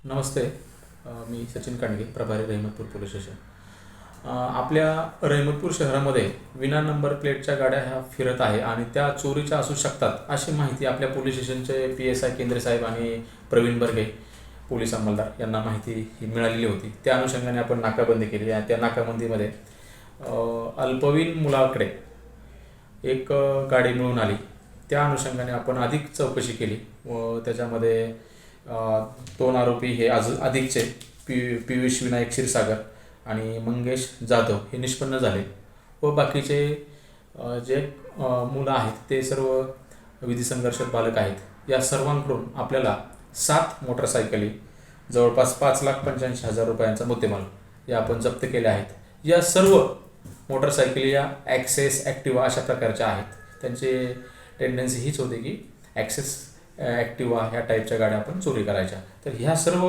नमस्ते. मी सचिन कांडगे, प्रभारी Rahimatpur police station. आपल्या रहिमतपूर शहरामध्ये विना नंबर प्लेटच्या गाड्या ह्या फिरत आहे आणि त्या चोरीच्या असू शकतात अशी माहिती आपल्या पोलीस स्टेशनचे PSI केंद्रे साहेब आणि प्रवीण बर्गे पोलीस अंमलदार यांना माहिती ही मिळालेली होती. त्या अनुषंगाने आपण नाकाबंदी केली आणि त्या नाकाबंदीमध्ये अल्पवयीन मुलाकडे एक गाडी मिळून आली. त्या अनुषंगाने आपण अधिक चौकशी केली व त्याच्यामध्ये 2 आरोपी हे अधिकचे पियुष विनायक क्षीरसागर आणि मंगेश जाधव हे निष्पन्न झाले व बाकीचे जे मुलं आहेत ते सर्व विधी संघर्षात बालक आहेत. या सर्वांकडून आपल्याला 7 मोटरसायकली जवळपास 5,85,000 रुपयांचा मुद्देमाल या आपण जप्त केल्या आहेत. या सर्व मोटरसायकली या ॲक्सेस ॲक्टिवा अशा प्रकारच्या आहेत. त्यांची टेंडन्सी हीच होती की ॲक्सेस ॲक्टिवा ह्या टाईपच्या गाड्या आपण चोरी करायच्या. तर ह्या सर्व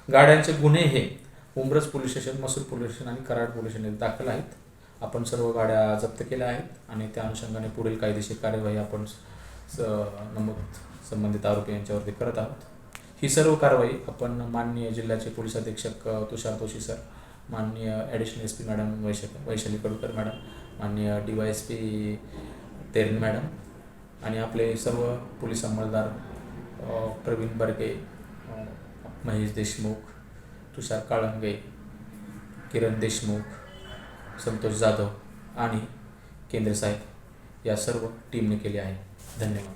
गाड्यांचे गुन्हे हे उंब्रज पोलीस स्टेशन, मसूर पोलीस स्टेशन आणि कराड पोलीस स्टेशन दाखल आहेत. आपण सर्व गाड्या जप्त केल्या आहेत आणि त्या अनुषंगाने पुढील कायदेशीर कार्यवाही आपण नमूद संबंधित आरोपी यांच्यावरती करत आहोत. ही सर्व कारवाई आपण माननीय जिल्ह्याचे पोलीस अधीक्षक तुषार जोशी सर, माननीय additional SP madam Vaishali Kadukar madam, माननीय DYSP तेरणी मॅडम आणि आपले सर्व पोलीस अंमलदार प्रवीण बर्गे, महेश देशमुख, तुषार काळंगे, किरण देशमुख, संतोष जाधव आणि केंद्रे साहेब या सर्व टीमने केली आहे. धन्यवाद.